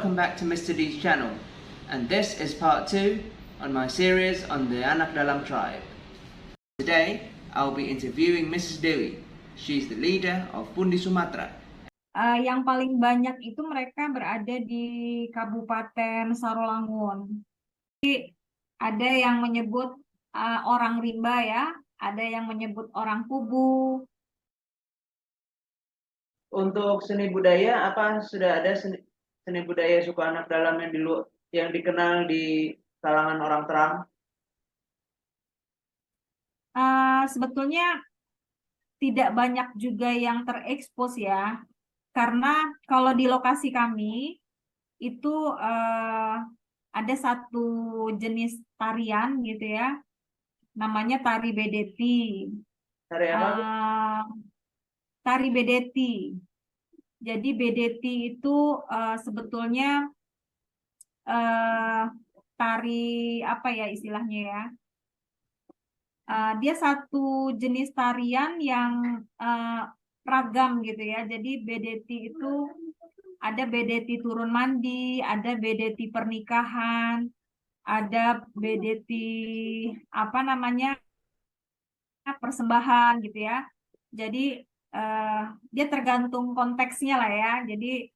welcome back to Mr. D's channel, and this is part 2 on my series on the Anak Dalam tribe. Today, I'll be interviewing Mrs. Dewi. She's the leader of Pundi Sumatra. Yang paling banyak itu mereka berada di Kabupaten Sarolangun. Jadi, ada yang menyebut orang rimba ya, ada yang menyebut orang kubu. Untuk seni budaya, apa sudah ada seni budaya suku Anak Dalam yang dikenal di kalangan orang Terang? Sebetulnya tidak banyak juga yang terekspos ya, karena kalau di lokasi kami itu ada satu jenis tarian gitu ya, namanya tari bedeti. Tari apa? Tari bedeti. Jadi bedeti itu sebetulnya tari apa ya istilahnya ya? Dia satu jenis tarian yang ragam gitu ya. Jadi bedeti itu ada bedeti turun mandi, ada bedeti pernikahan, ada bedeti apa namanya persembahan gitu ya. Jadi dia tergantung konteksnya lah ya. Jadi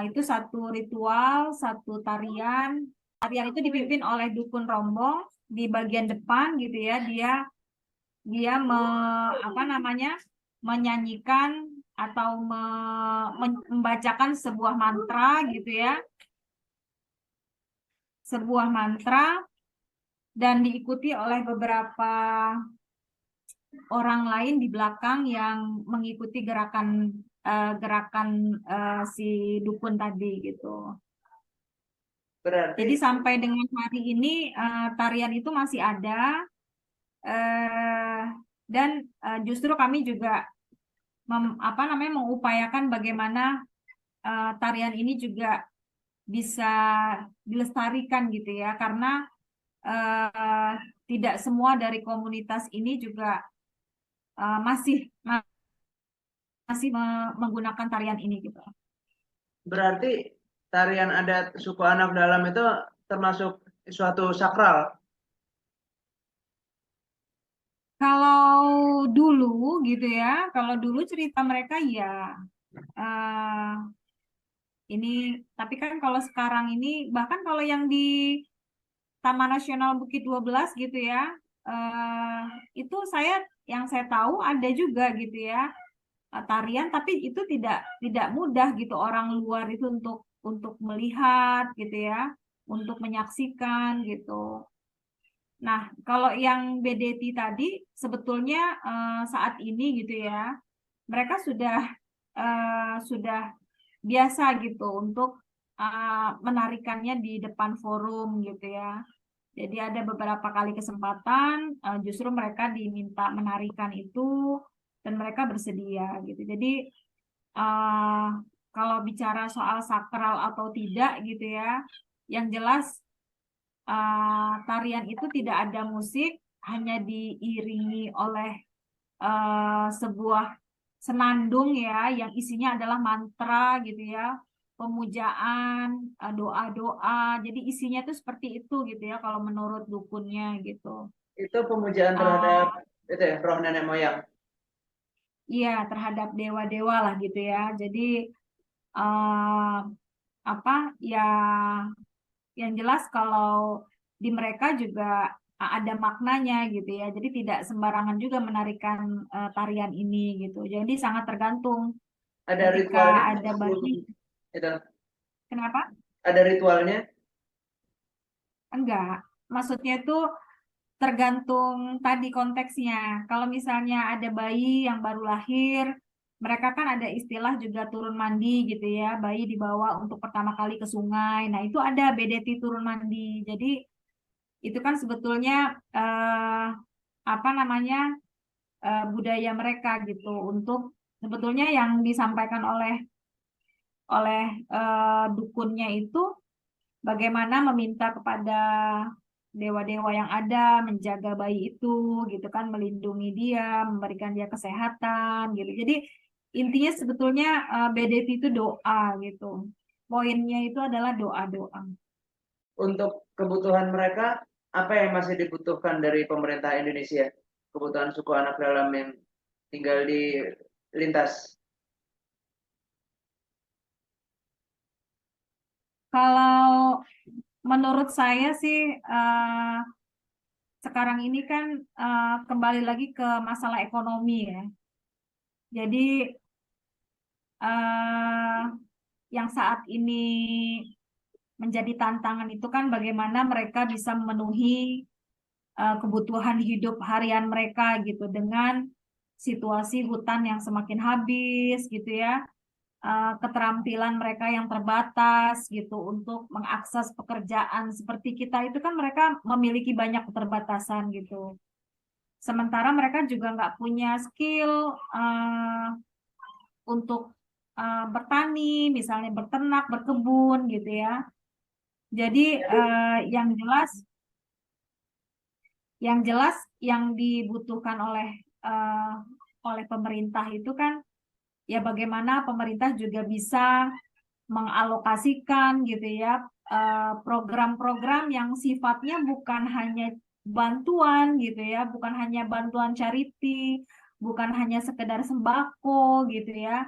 itu satu ritual, satu tarian. Tarian itu dipimpin oleh dukun rombong di bagian depan gitu ya. Dia menyanyikan atau membacakan sebuah mantra gitu ya. Sebuah mantra dan diikuti oleh beberapa orang lain di belakang yang mengikuti gerakan si dukun tadi gitu. Berarti Jadi sampai dengan hari ini tarian itu masih ada dan justru kami juga mengupayakan bagaimana tarian ini juga bisa dilestarikan gitu ya, karena tidak semua dari komunitas ini juga masih menggunakan tarian ini gitu. berarti tarian adat suku Anak Dalam itu termasuk suatu sakral. Kalau dulu gitu ya, kalau dulu cerita mereka ya ini, tapi kan kalau sekarang ini bahkan kalau yang di Taman Nasional Bukit 12 gitu ya, itu yang saya tahu ada juga gitu ya tarian, tapi itu tidak mudah gitu orang luar itu untuk melihat gitu ya, untuk menyaksikan gitu. Nah, kalau yang BDT tadi sebetulnya saat ini gitu ya, mereka sudah biasa gitu untuk menarikannya di depan forum gitu ya. Jadi ada beberapa kali kesempatan justru mereka diminta menarikan itu dan mereka bersedia gitu. Jadi kalau bicara soal sakral atau tidak gitu ya, yang jelas tarian itu tidak ada musik, hanya diiringi oleh sebuah senandung ya, yang isinya adalah mantra gitu ya, pemujaan, doa-doa. Jadi isinya tuh seperti itu gitu ya, kalau menurut dukunnya gitu. Itu pemujaan terhadap itu ya, roh nenek moyang. Iya, terhadap dewa-dewa lah gitu ya. Jadi uh, apa ya, yang jelas kalau di mereka juga ada maknanya gitu ya. Jadi tidak sembarangan juga menarikan tarian ini gitu. Jadi sangat tergantung Ada ketika ritualnya ada sebelum bagi. itu. Kenapa? Ada ritualnya. Enggak. Maksudnya itu tergantung tadi konteksnya. Kalau misalnya ada bayi yang baru lahir, mereka kan ada istilah juga turun mandi gitu ya. Bayi dibawa untuk pertama kali ke sungai. Nah, itu ada BDT turun mandi. Jadi itu kan sebetulnya apa namanya budaya mereka gitu untuk sebetulnya yang disampaikan oleh dukunnya itu bagaimana meminta kepada dewa-dewa yang ada menjaga bayi itu gitu kan, melindungi dia, memberikan dia kesehatan gitu. Jadi intinya sebetulnya BDT itu doa gitu. poinnya itu adalah doa-doa. Untuk kebutuhan mereka, apa yang masih dibutuhkan dari pemerintah Indonesia? Kebutuhan suku anak dalam yang tinggal di lintas. Kalau menurut saya sih sekarang ini kan kembali lagi ke masalah ekonomi ya. Jadi eh, yang saat ini menjadi tantangan itu kan bagaimana mereka bisa memenuhi kebutuhan hidup harian mereka gitu dengan situasi hutan yang semakin habis gitu ya, keterampilan mereka yang terbatas gitu untuk mengakses pekerjaan seperti kita itu kan mereka memiliki banyak keterbatasan gitu. Sementara mereka juga nggak punya skill untuk bertani, misalnya berternak, berkebun gitu ya. Jadi yang jelas yang dibutuhkan eh, oleh pemerintah itu kan ya bagaimana pemerintah juga bisa mengalokasikan gitu ya program-program yang sifatnya bukan hanya bantuan gitu ya, bukan hanya bantuan charity, bukan hanya sekedar sembako gitu ya,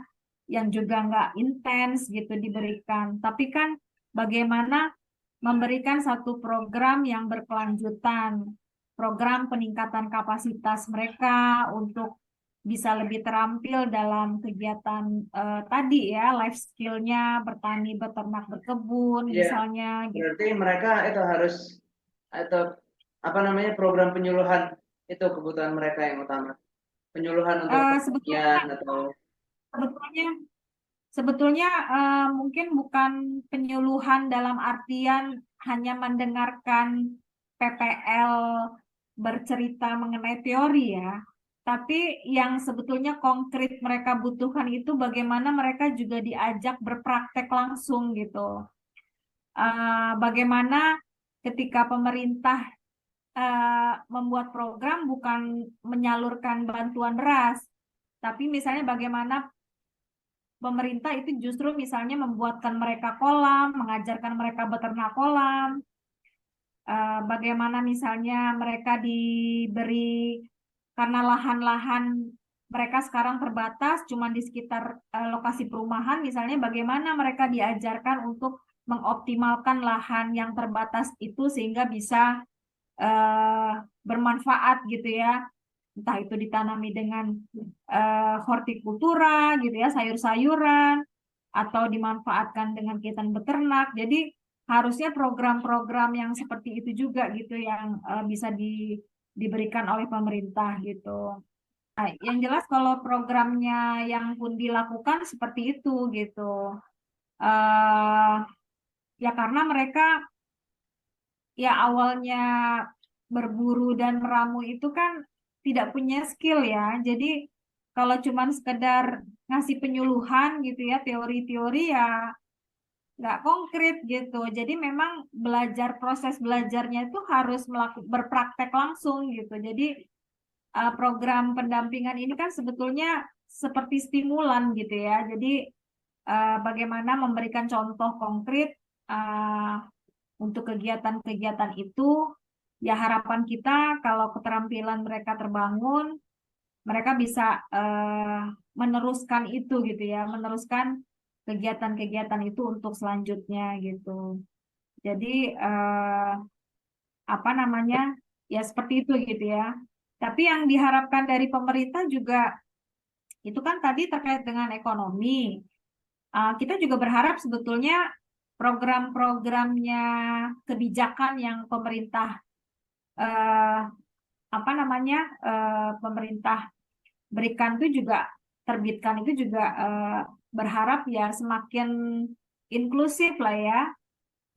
yang juga nggak intens gitu diberikan, tapi kan bagaimana memberikan satu program yang berkelanjutan, program peningkatan kapasitas mereka untuk bisa lebih terampil dalam kegiatan tadi ya, life skill-nya, bertani, beternak, berkebun, Iya, misalnya gitu. berarti mereka itu harus atau apa namanya program penyuluhan itu kebutuhan mereka yang utama. Penyuluhan untuk Sebetulnya, pertanian atau sebetulnya, sebetulnya mungkin bukan penyuluhan dalam artian hanya mendengarkan PPL bercerita mengenai teori ya, tapi yang sebetulnya konkret mereka butuhkan itu bagaimana mereka juga diajak berpraktek langsung gitu. Bagaimana ketika pemerintah membuat program bukan menyalurkan bantuan beras, tapi misalnya bagaimana pemerintah itu justru misalnya membuatkan mereka kolam, mengajarkan mereka beternak kolam, bagaimana misalnya mereka diberi karena lahan-lahan mereka sekarang terbatas, cuma di sekitar lokasi perumahan, misalnya bagaimana mereka diajarkan untuk mengoptimalkan lahan yang terbatas itu sehingga bisa eh, bermanfaat gitu ya, entah itu ditanami dengan hortikultura gitu ya, sayur-sayuran, atau dimanfaatkan dengan kegiatan beternak. Jadi harusnya program-program yang seperti itu juga gitu yang bisa diberikan oleh pemerintah gitu. Nah, yang jelas kalau programnya yang pun dilakukan seperti itu gitu. eh Ya karena mereka ya awalnya berburu dan meramu itu kan tidak punya skill ya. Jadi kalau cuman sekedar ngasih penyuluhan gitu ya, teori-teori ya nggak konkret gitu. Jadi memang proses belajarnya itu harus berpraktek langsung gitu. Jadi program pendampingan ini kan sebetulnya seperti stimulan gitu ya. Jadi bagaimana memberikan contoh konkret uh, untuk kegiatan-kegiatan itu, ya harapan kita kalau keterampilan mereka terbangun, mereka bisa meneruskan itu gitu ya, meneruskan kegiatan-kegiatan itu untuk selanjutnya gitu. Jadi apa namanya, ya seperti itu gitu ya. Tapi yang diharapkan dari pemerintah juga itu kan tadi terkait dengan ekonomi. Kita juga berharap sebetulnya program-programnya kebijakan yang pemerintah eh, apa namanya pemerintah berikan itu juga terbitkan itu juga berharap ya semakin inklusif lah ya,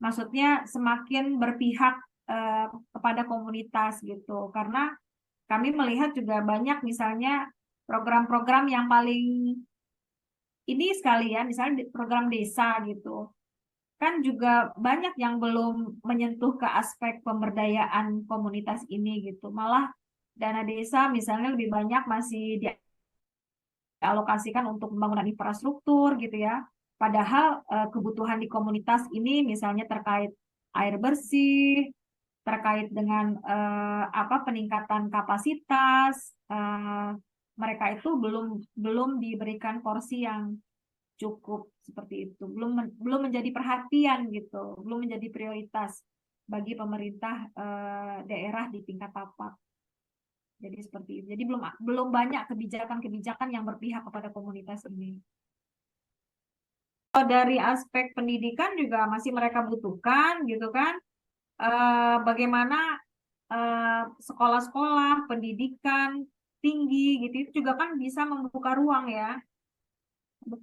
maksudnya semakin berpihak eh, kepada komunitas gitu, karena kami melihat juga banyak misalnya program-program yang paling ini sekali ya, misalnya program desa gitu kan juga banyak yang belum menyentuh ke aspek pemberdayaan komunitas ini gitu. Malah dana desa misalnya lebih banyak masih dialokasikan untuk pembangunan infrastruktur gitu ya. Padahal kebutuhan di komunitas ini misalnya terkait air bersih, terkait dengan peningkatan kapasitas, mereka itu belum diberikan porsi yang cukup seperti itu, belum menjadi perhatian gitu, belum menjadi prioritas bagi pemerintah daerah di tingkat tapak. Jadi seperti itu. Jadi belum banyak kebijakan-kebijakan yang berpihak kepada komunitas ini. Dari aspek pendidikan juga masih mereka butuhkan gitu kan. Bagaimana sekolah-sekolah pendidikan tinggi gitu itu juga kan bisa membuka ruang ya,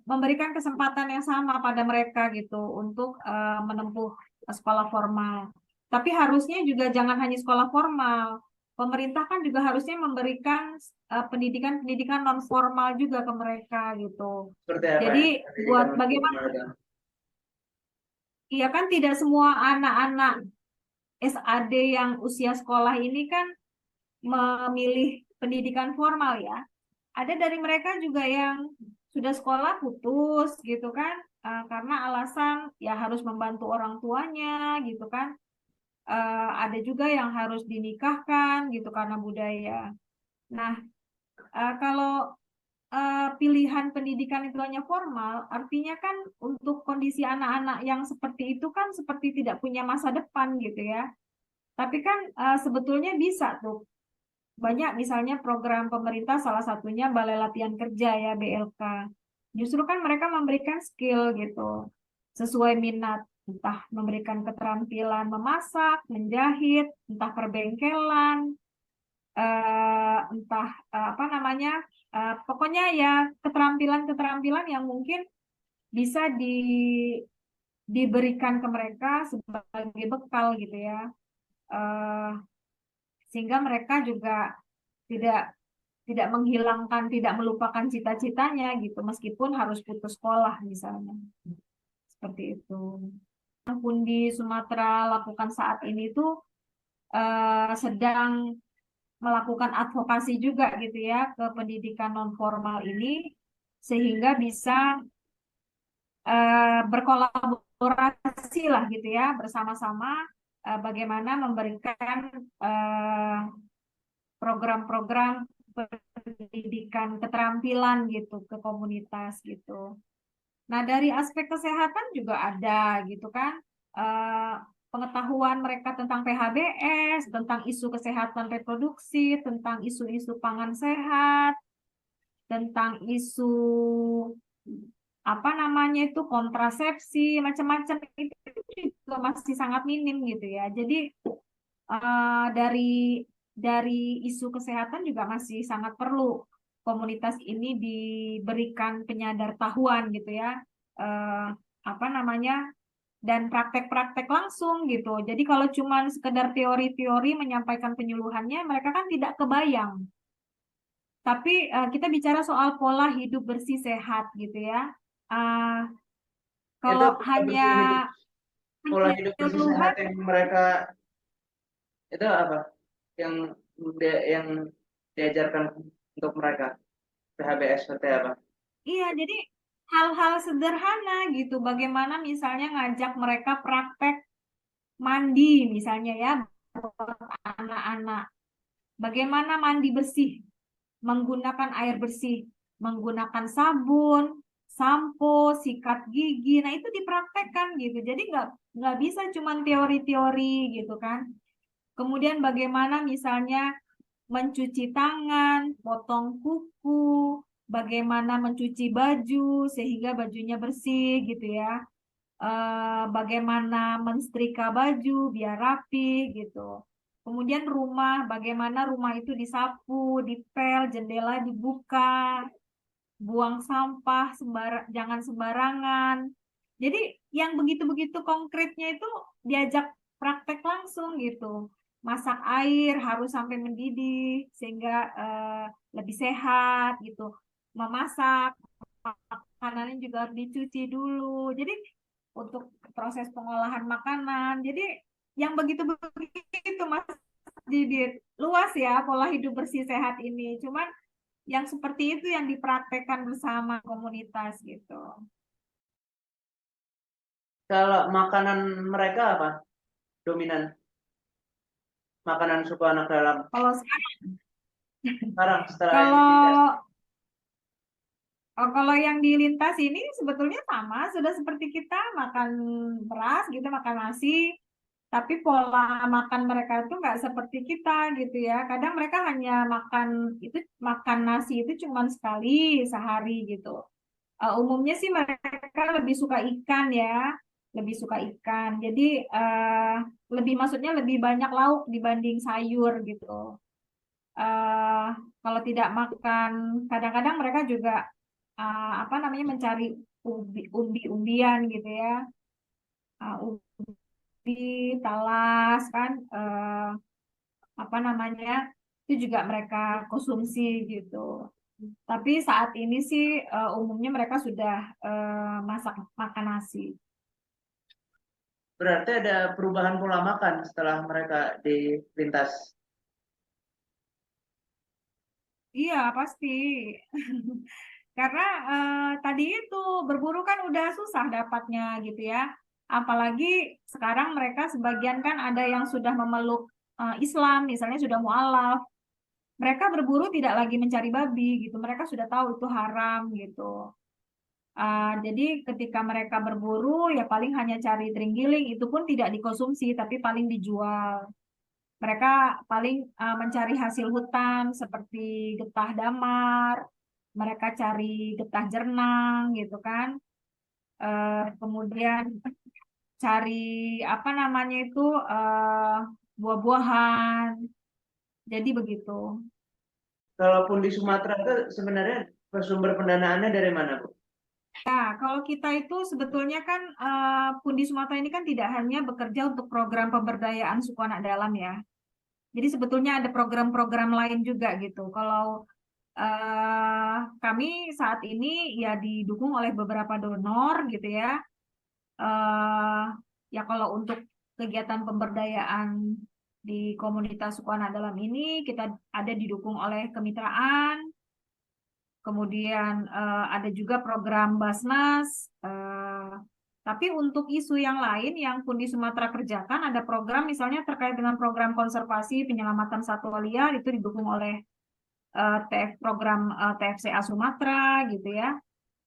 memberikan kesempatan yang sama pada mereka gitu untuk menempuh sekolah formal. Tapi harusnya juga jangan hanya sekolah formal. Pemerintah kan juga harusnya memberikan pendidikan-pendidikan non formal juga ke mereka gitu. Seperti apa Jadi ya? buat bagaimana, iya kan tidak semua anak-anak SAD yang usia sekolah ini kan memilih pendidikan formal ya. Ada dari mereka juga yang sudah sekolah putus gitu kan, karena alasan ya harus membantu orang tuanya gitu kan. Ada juga yang harus dinikahkan gitu karena budaya. Nah, kalau pilihan pendidikan itu hanya formal, artinya kan untuk kondisi anak-anak yang seperti itu kan seperti tidak punya masa depan gitu ya. Tapi kan sebetulnya bisa tuh. Banyak misalnya program pemerintah, salah satunya Balai Latihan Kerja ya, BLK. Justru kan mereka memberikan skill gitu, sesuai minat. Entah memberikan keterampilan memasak, menjahit, entah perbengkelan, entah pokoknya ya keterampilan-keterampilan yang mungkin bisa diberikan ke mereka sebagai bekal gitu ya. Sehingga mereka juga tidak tidak menghilangkan, tidak melupakan cita-citanya gitu, meskipun harus putus sekolah misalnya. Seperti itu. Yang pun di Sumatera lakukan saat ini tuh sedang melakukan advokasi juga gitu ya ke pendidikan non formal ini sehingga bisa berkolaborasi lah gitu ya bersama-sama bagaimana memberikan program-program pendidikan keterampilan gitu ke komunitas gitu. Nah, dari aspek kesehatan juga ada gitu kan. Pengetahuan mereka tentang PHBS, tentang isu kesehatan reproduksi, tentang isu-isu pangan sehat, tentang isu itu kontrasepsi, macam-macam itu juga masih sangat minim gitu ya. Jadi dari isu kesehatan juga masih sangat perlu komunitas ini diberikan penyadartahuan gitu ya, eh, dan praktek-praktek langsung gitu. Jadi kalau cuma sekedar teori-teori menyampaikan penyuluhannya, mereka kan tidak kebayang. Tapi kita bicara soal pola hidup bersih sehat gitu ya. Uh, Itu Kalau hanya pola hidup bersih sehat penyuluhan, yang mereka itu apa? Yang yang diajarkan untuk mereka PHBS seperti apa? iya, jadi hal-hal sederhana gitu. Bagaimana misalnya ngajak mereka praktek mandi misalnya ya buat anak-anak. Bagaimana mandi bersih, menggunakan air bersih, menggunakan sabun, sampo, sikat gigi. Nah itu dipraktekkan gitu. Jadi nggak bisa cuma teori-teori gitu kan. Kemudian bagaimana misalnya mencuci tangan, potong kuku, bagaimana mencuci baju sehingga bajunya bersih gitu ya. Bagaimana menstrika baju biar rapi gitu. Kemudian rumah, bagaimana rumah itu disapu, dipel, jendela dibuka, buang sampah jangan sembarangan. Jadi yang begitu-begitu konkretnya itu diajak praktek langsung gitu. Masak air harus sampai mendidih sehingga lebih sehat gitu. Memasak makanannya juga harus dicuci dulu. Jadi untuk proses pengolahan makanan. Jadi yang begitu-begitu Mas Didit. Luas ya pola hidup bersih sehat ini. Cuman yang seperti itu yang dipraktekkan bersama komunitas gitu. Kalau makanan mereka apa? Dominan makanan suku anak dalam Kalau sekarang setelah yang ditindas. kalau kalau yang di lintas ini sebetulnya sama, sudah seperti kita makan beras gitu, makan nasi, tapi pola makan mereka itu nggak seperti kita gitu ya. Kadang mereka hanya makan nasi itu cuma sekali sehari gitu. Umumnya sih mereka lebih suka ikan ya, lebih suka ikan. Jadi maksudnya lebih banyak lauk dibanding sayur gitu. eh Kalau tidak makan, kadang-kadang mereka juga apa namanya mencari umbi-umbian gitu ya. Umbi, talas kan, apa namanya itu juga mereka konsumsi gitu. Tapi saat ini sih umumnya mereka sudah masak makan nasi. Berarti ada perubahan pola makan setelah mereka dilintas. Iya pasti. Karena tadi itu berburu kan udah susah dapatnya gitu ya. Apalagi sekarang mereka sebagian kan ada yang sudah memeluk Islam, misalnya sudah mualaf. Mereka berburu tidak lagi mencari babi gitu. Mereka sudah tahu itu haram gitu. Jadi ketika mereka berburu ya paling hanya cari terenggiling, itu pun tidak dikonsumsi tapi paling dijual. Mereka paling mencari hasil hutan seperti getah damar, mereka cari getah jernang gitu kan. Kemudian cari apa namanya itu buah-buahan. Jadi begitu. Kalaupun di Sumatera itu sebenarnya sumber pendanaannya dari mana, Bu? Nah, kalau kita itu sebetulnya kan Pundi Sumatera ini kan tidak hanya bekerja untuk program pemberdayaan suku anak dalam ya. Jadi sebetulnya ada program-program lain juga gitu. Kalau kami saat ini ya didukung oleh beberapa donor gitu ya. eh Ya kalau untuk kegiatan pemberdayaan di komunitas suku anak dalam ini kita ada didukung oleh kemitraan, kemudian ada juga program Basnas. Tapi untuk isu yang lain yang pun di Sumatera kerjakan ada program misalnya terkait dengan program konservasi penyelamatan satwa liar itu didukung oleh program TFCA Sumatera gitu ya,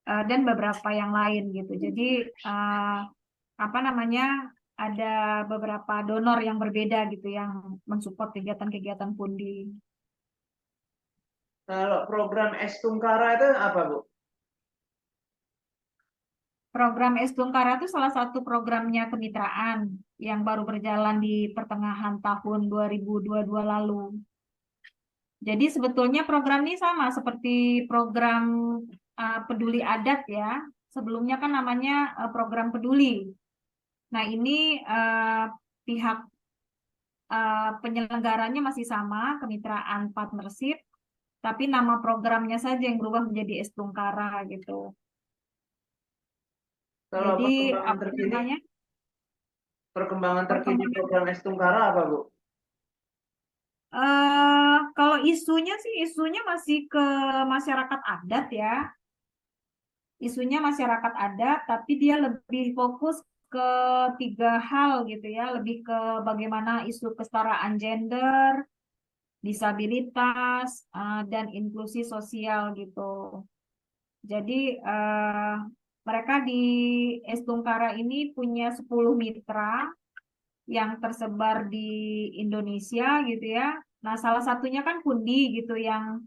dan beberapa yang lain gitu. Jadi apa namanya ada beberapa donor yang berbeda gitu yang mensupport kegiatan-kegiatan Pundi. Kalau program Estungkara itu apa, Bu? Program Estungkara itu salah satu programnya kemitraan yang baru berjalan di pertengahan tahun 2022 lalu. Jadi sebetulnya program ini sama seperti program peduli adat ya. Sebelumnya kan namanya program peduli. Nah ini pihak penyelenggaranya masih sama, kemitraan partnership, tapi nama programnya saja yang berubah menjadi Estungkara gitu. Kalau Jadi perkembangan apa terkini, namanya? Perkembangan program Estungkara apa, Bu? kalau isunya sih isunya masih ke masyarakat adat ya. Isunya masyarakat adat, tapi dia lebih fokus ke tiga hal gitu ya, lebih ke bagaimana isu kesetaraan gender, disabilitas, dan inklusi sosial gitu. Jadi mereka di Estungkara ini punya 10 mitra yang tersebar di Indonesia gitu ya. Nah, salah satunya kan Pundi gitu yang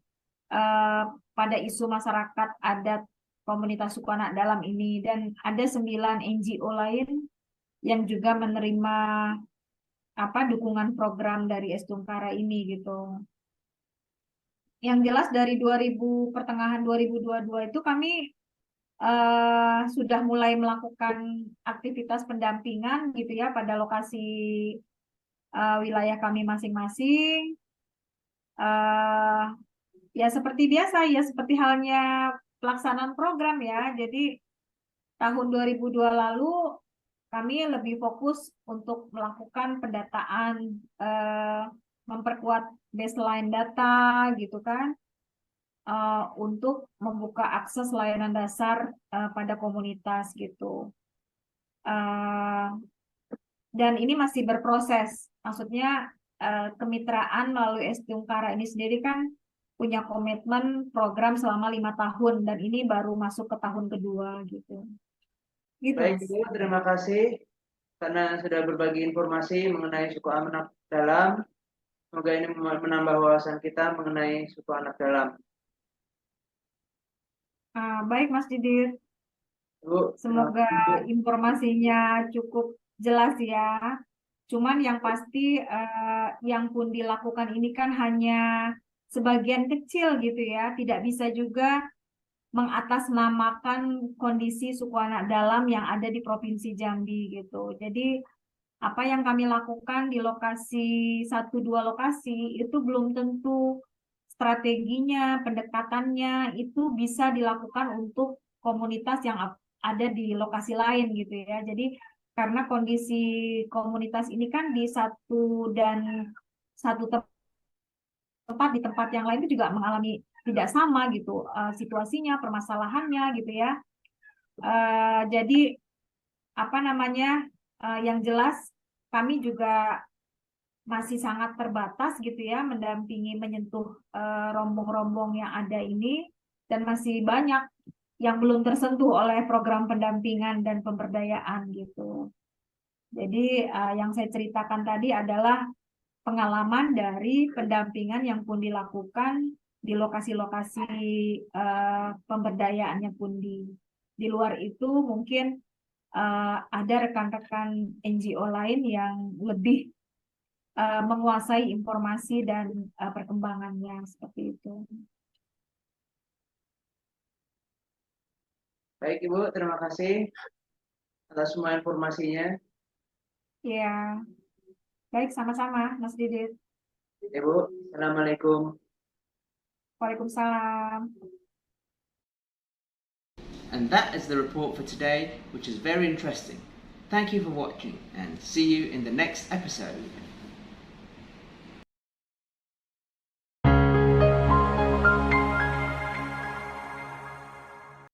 eh, pada isu masyarakat adat komunitas suku anak dalam ini dan ada 9 NGO lain yang juga menerima apa dukungan program dari Estungkara ini gitu. Yang jelas dari pertengahan 2022 itu kami sudah mulai melakukan aktivitas pendampingan gitu ya pada lokasi wilayah kami masing-masing. eh Ya seperti biasa ya, seperti halnya pelaksanaan program ya. Jadi tahun 2002 lalu kami lebih fokus untuk melakukan pendataan, eh, memperkuat baseline data gitu kan, untuk membuka akses layanan dasar pada komunitas gitu. Eh, dan ini masih berproses. Maksudnya kemitraan melalui Estungkara ini sendiri kan punya komitmen program selama 5 tahun dan ini baru masuk ke tahun kedua gitu. Gitu Baik Mas. Ibu, terima kasih karena sudah berbagi informasi mengenai suku anak dalam. Semoga ini menambah wawasan kita mengenai suku anak dalam. Baik Mas Didit, Ibu, terima semoga kasih, Bu. informasinya cukup jelas ya. Cuman yang pasti yang pun dilakukan ini kan hanya sebagian kecil gitu ya, tidak bisa juga mengatasnamakan kondisi suku anak dalam yang ada di Provinsi Jambi gitu. Jadi apa yang kami lakukan di lokasi 1-2 lokasi itu belum tentu strateginya, pendekatannya itu bisa dilakukan untuk komunitas yang ada di lokasi lain gitu ya. Jadi karena kondisi komunitas ini kan di satu tempat di tempat yang lain itu juga mengalami tidak sama gitu situasinya, permasalahannya gitu ya. Jadi apa namanya yang jelas kami juga masih sangat terbatas gitu ya mendampingi menyentuh rombong-rombong yang ada ini dan masih banyak yang belum tersentuh oleh program pendampingan dan pemberdayaan gitu. Jadi yang saya ceritakan tadi adalah pengalaman dari pendampingan yang pun dilakukan di lokasi-lokasi pemberdayaan yang pun di luar itu mungkin ada rekan-rekan NGO lain yang lebih menguasai informasi dan perkembangannya seperti itu. Baik Ibu, terima kasih atas semua informasinya. Ya, baik sama-sama Mas Didit. Ibu, Assalamualaikum. Waalaikumsalam. And that is the report for today, which is very interesting. Thank you for watching and see you in the next episode.